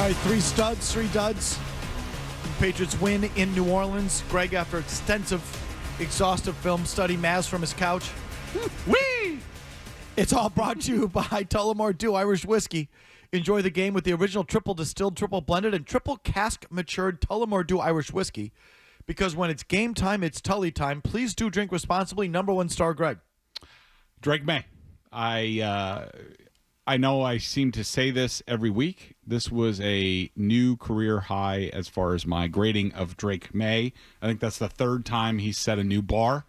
right, 3 studs, 3 duds. Patriots win in New Orleans. Greg, after extensive, exhaustive film study, Mazz from his couch. Whee! It's all brought to you by Tullamore Dew Irish Whiskey. Enjoy the game with the original triple distilled, triple blended, and triple cask matured Tullamore Dew Irish Whiskey. Because when it's game time, it's Tully time. Please do drink responsibly. Number 1 star, Greg. Drake May. I know I seem to say this every week. This was a new career high as far as my grading of Drake May. I think that's the 3rd time he's set a new bar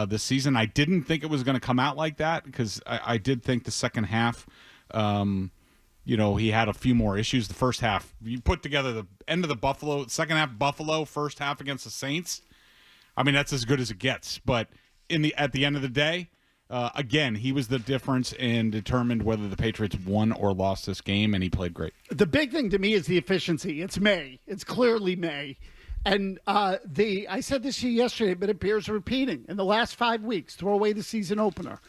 this season. I didn't think it was going to come out like that because I did think the second half, he had a few more issues. The first half, you put together the end of the Buffalo, second half Buffalo, first half against the Saints. I mean, that's as good as it gets. But at the end of the day, again, he was the difference and determined whether the Patriots won or lost this game, and he played great. The big thing to me is the efficiency. It's May. It's clearly May. And I said this to you yesterday, but it bears repeating. In the last 5 weeks, throw away the season opener.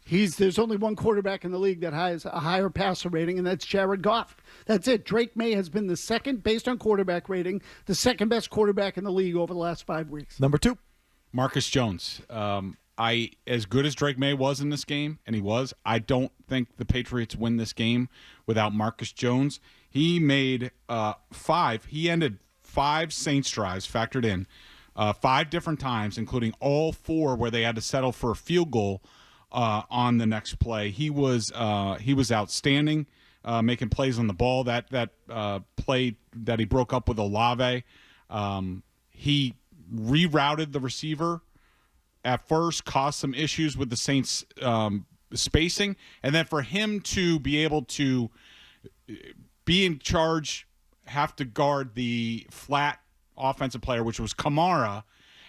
There's only one quarterback in the league that has a higher passer rating, and that's Jared Goff. That's it. Drake May has been the second, based on quarterback rating, the second best quarterback in the league over the last 5 weeks. Number 2. Marcus Jones. As good as Drake May was in this game, and he was, I don't think the Patriots win this game without Marcus Jones. He made 5. He ended 5 Saints drives, factored in, 5 different times, including all 4 where they had to settle for a field goal on the next play. He was outstanding, making plays on the ball. That play that he broke up with Olave, he rerouted the receiver. At first, caused some issues with the Saints' spacing, and then for him to be able to be in charge, have to guard the flat offensive player, which was Kamara,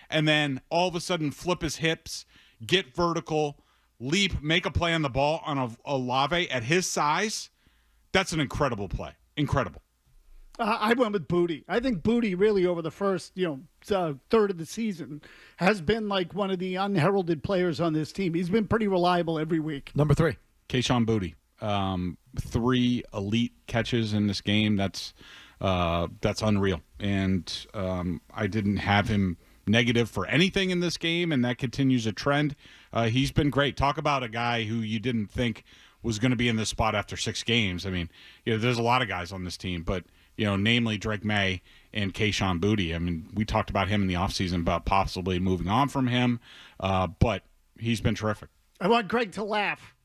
and then all of a sudden flip his hips, get vertical, leap, make a play on the ball on a Olave at his size, that's an incredible play. Incredible. I went with Booty. I think Booty really over the first, third of the season has been like one of the unheralded players on this team. He's been pretty reliable every week. Number 3. Kayshon Boutte. 3 elite catches in this game. That's unreal. And I didn't have him negative for anything in this game, and that continues a trend. He's been great. Talk about a guy who you didn't think was going to be in this spot after 6 games. I mean, there's a lot of guys on this team, but namely Drake May and Kayshon Boutte. I mean, we talked about him in the offseason about possibly moving on from him, but he's been terrific. I want Greg to laugh.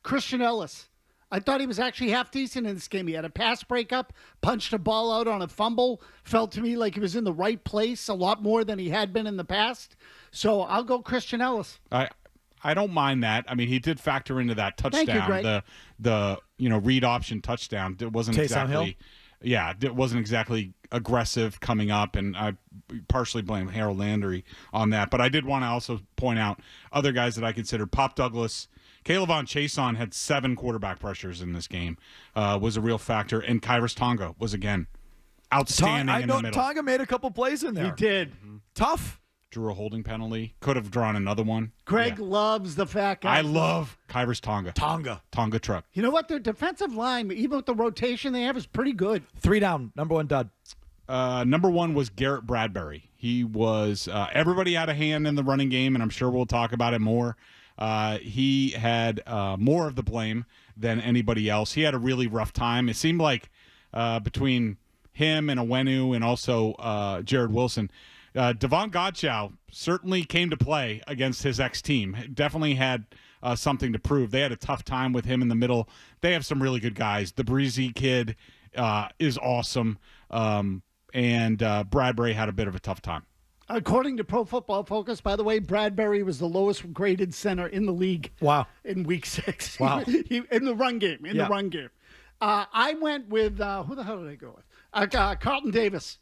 Christian Ellis. I thought he was actually half decent in this game. He had a pass breakup, punched a ball out on a fumble, felt to me like he was in the right place a lot more than he had been in the past. So I'll go Christian Ellis. I don't mind that. I mean, he did factor into that touchdown. Thank you, Greg. The read option touchdown. It wasn't exactly... Yeah, it wasn't exactly aggressive coming up, and I partially blame Harold Landry on that. But I did want to also point out other guys that I considered. Pop Douglas, Kayvon Chason had 7 quarterback pressures in this game, was a real factor, and Kyrus Tonga was, again, outstanding in the middle. Tonga made a couple plays in there. He did. Mm-hmm. Tough. Drew a holding penalty. Could have drawn another one. Greg loves the fat guy. I love Kyrus Tonga. Tonga truck. You know what? Their defensive line, even with the rotation they have, is pretty good. 3 down. Number 1 dud. Number 1 was Garrett Bradbury. He was everybody had a hand in the running game, and I'm sure we'll talk about it more. He had more of the blame than anybody else. He had a really rough time. It seemed like between him and Owenu and also Jared Wilson, Devon Godchow certainly came to play against his ex-team. Definitely had something to prove. They had a tough time with him in the middle. They have some really good guys. The Breezy kid is awesome, and Bradbury had a bit of a tough time. According to Pro Football Focus, by the way, Bradbury was the lowest graded center in the league. Wow. In Week 6. Wow. In the run game. The run game. I went with, who the hell did I go with? Carlton Davis.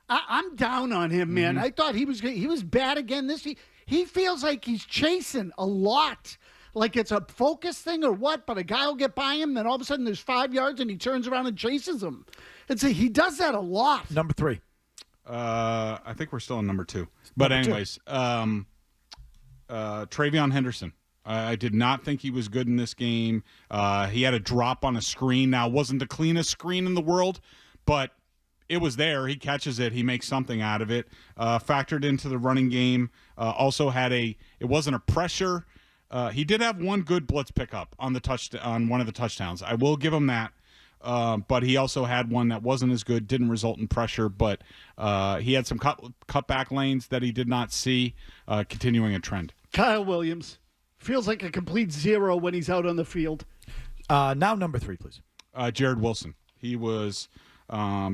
I'm down on him, man. I thought he was bad again this year. He feels like he's chasing a lot. Like it's a focus thing or what, but a guy will get by him, then all of a sudden there's 5 yards and he turns around and chases him. He does that a lot. Number 3. I think we're still on number 2. But anyways, Travion Henderson. I did not think he was good in this game. He had a drop on a screen. Now, it wasn't the cleanest screen in the world, but it was there. He catches it. He makes something out of it. Factored into the running game. Also had it wasn't a pressure. He did have one good blitz pickup on one of the touchdowns. I will give him that. But he also had one that wasn't as good, didn't result in pressure, but he had some cutback lanes that he did not see, continuing a trend. Kyle Williams feels like a complete zero when he's out on the field. Now number 3, please. Jared Wilson. He was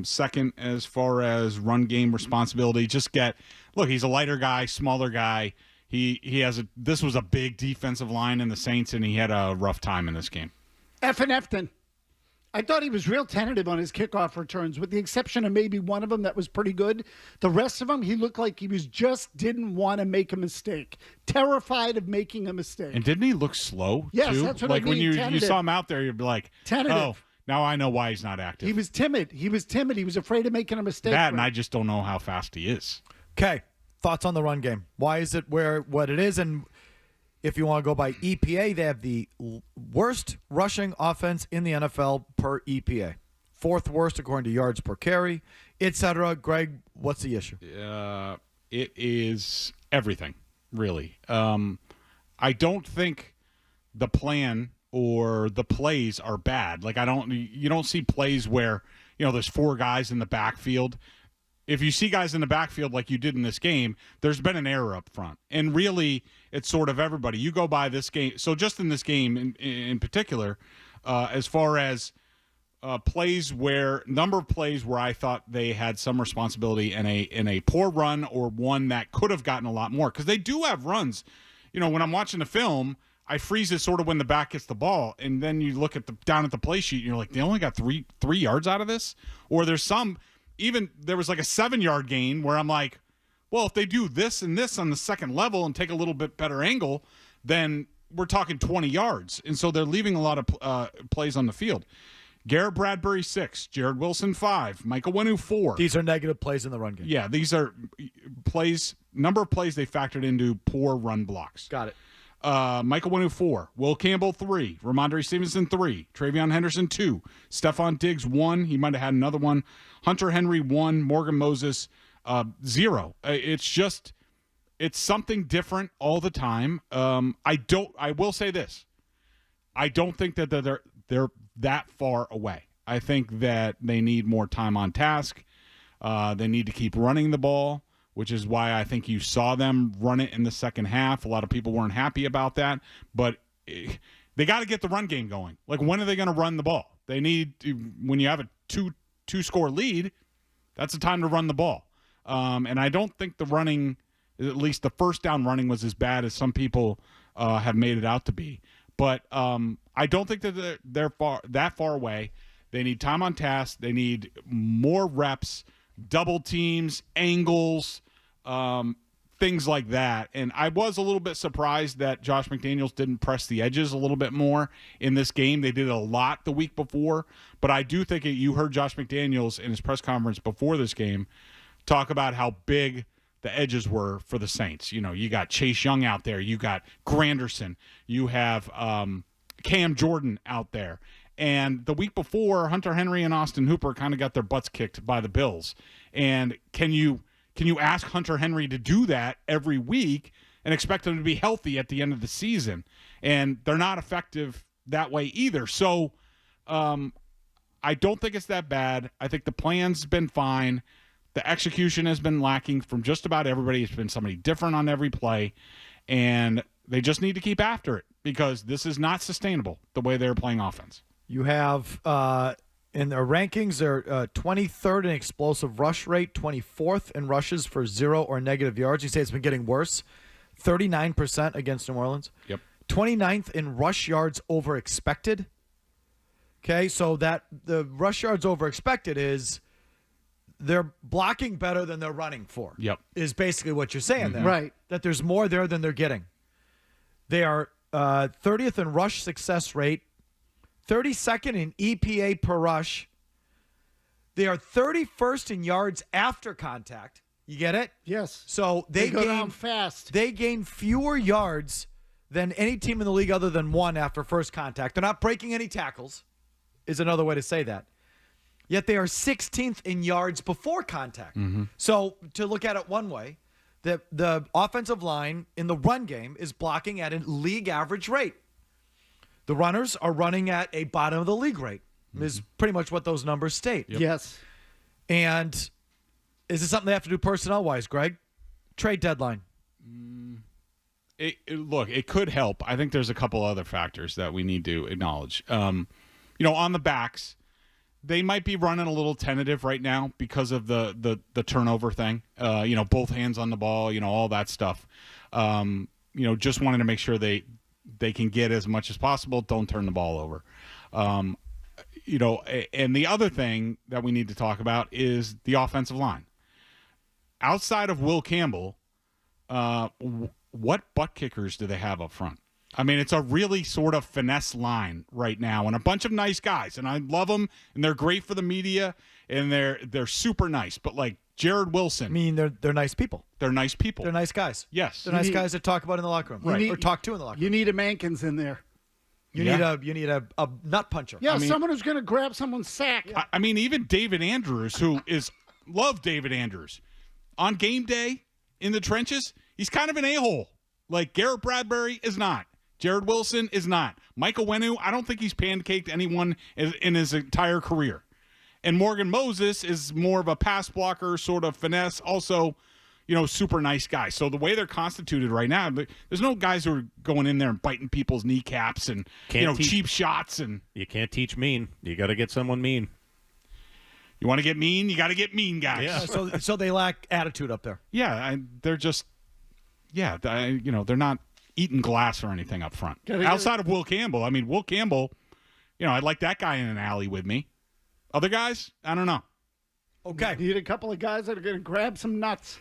second as far as run game responsibility. He's a lighter guy, smaller guy. This was a big defensive line in the Saints, and he had a rough time in this game. Efton. I thought he was real tentative on his kickoff returns, with the exception of maybe one of them that was pretty good. The rest of them, he looked like he didn't want to make a mistake. Terrified of making a mistake. And didn't he look slow, yes, too? That's what I mean. When you tentative. saw him out there, you'd be like, tentative. Oh, now I know why he's not active. He was timid. He was afraid of making a mistake. And I just don't know how fast he is. Okay. Thoughts on the run game. Why is it what it is? And if you want to go by EPA, they have the worst rushing offense in the NFL per EPA. 4th worst according to yards per carry, etc. Greg, what's the issue? It is everything, really. I don't think the plan or the plays are bad. You don't see plays where, there's 4 guys in the backfield. If you see guys in the backfield like you did in this game, there's been an error up front. And really, it's sort of everybody. You go by this game. So just in this game in particular, as far as number of plays where I thought they had some responsibility in a poor run or one that could have gotten a lot more. Because they do have runs. When I'm watching the film, I freeze it sort of when the back gets the ball. And then you look down at the play sheet and you're like, they only got three yards out of this? Or there's some... Even there was like a 7-yard gain where I'm like, well, if they do this and this on the second level and take a little bit better angle, then we're talking 20 yards. And so they're leaving a lot of plays on the field. Garrett Bradbury, 6. Jared Wilson, 5. Michael Winu, 4. These are negative plays in the run game. Yeah, these are number of plays they factored into poor run blocks. Got it. Michael Winu, 4. Will Campbell, 3. Ramondre Stevenson, 3. Travion Henderson, 2. Stephon Diggs, 1. He might have had another one. Hunter Henry, 1. Morgan Moses, 0. It's something different all the time. I will say this. I don't think that they're that far away. I think that they need more time on task. They need to keep running the ball, which is why I think you saw them run it in the second half. A lot of people weren't happy about that, but they got to get the run game going. Like, when are they going to run the ball? They need to, when you have a two-score lead, that's the time to run the ball. And I don't think the running, at least the first down running, was as bad as some people have made it out to be. But I don't think that they're that far away. They need time on task. They need more reps, double teams, angles, things like that. And I was a little bit surprised that Josh McDaniels didn't press the edges a little bit more in this game. They did a lot the week before. But I do think you heard Josh McDaniels in his press conference before this game talk about how big the edges were for the Saints. You got Chase Young out there. You got Granderson. You have Cam Jordan out there. And the week before, Hunter Henry and Austin Hooper kind of got their butts kicked by the Bills. And can you ask Hunter Henry to do that every week and expect him to be healthy at the end of the season? And they're not effective that way either. So I don't think it's that bad. I think the plan's been fine. The execution has been lacking from just about everybody. It's been somebody different on every play. And they just need to keep after it, because this is not sustainable the way they're playing offense. You have in their rankings, they're 23rd in explosive rush rate, 24th in rushes for 0 or negative yards. You say it's been getting worse. 39% against New Orleans. Yep. 29th in rush yards over expected. Okay, so that the rush yards over expected is they're blocking better than they're running for. Yep. Is basically what you're saying there. Right. That there's more there than they're getting. They are 30th in rush success rate, 32nd in EPA per rush. They are 31st in yards after contact. You get it? Yes. So they go down fast. They gain fewer yards than any team in the league other than one after first contact. They're not breaking any tackles, is another way to say that. Yet they are 16th in yards before contact. So to look at it one way, the offensive line in the run game is blocking at a league average rate. The runners are running at a bottom of the league rate, is pretty much what those numbers state. Yes. And is this something they have to do personnel-wise, Greg? Trade deadline. Look, it could help. I think there's a couple other factors that we need to acknowledge. On the backs, they might be running a little tentative right now because of the turnover thing. Both hands on the ball, all that stuff. Just wanting to make sure they can get as much as possible. Don't turn the ball over. And the other thing that we need to talk about is the offensive line. Outside of Will Campbell, what butt kickers do they have up front? I mean, it's a really sort of finesse line right now, and a bunch of nice guys, and I love them, and they're great for the media, and they're super nice. But like Jared Wilson, I mean, they're nice people. They're nice people. They're nice guys. Yes, They're nice guys that talk about in the locker room, right? Or talk to in the locker room. You need a Mankins in there. You need a nut puncher. Yeah, someone who's going to grab someone's sack. I mean, even David Andrews, love David Andrews, on game day in the trenches, he's kind of an a-hole. Like Garrett Bradbury is not. Jared Wilson is not. Michael Wenu, I don't think he's pancaked anyone in his entire career. And Morgan Moses is more of a pass blocker, sort of finesse, also, super nice guy. So the way they're constituted right now, there's no guys who are going in there and biting people's kneecaps and, cheap shots. And you can't teach mean. You got to get someone mean. You want to get mean, you got to get mean guys. Yeah. So they lack attitude up there. Yeah, they're just, they're not eating glass or anything up front. Outside of Will Campbell, Will Campbell, I'd like that guy in an alley with me. Other guys, I don't know. Okay. You need a couple of guys that are going to grab some nuts.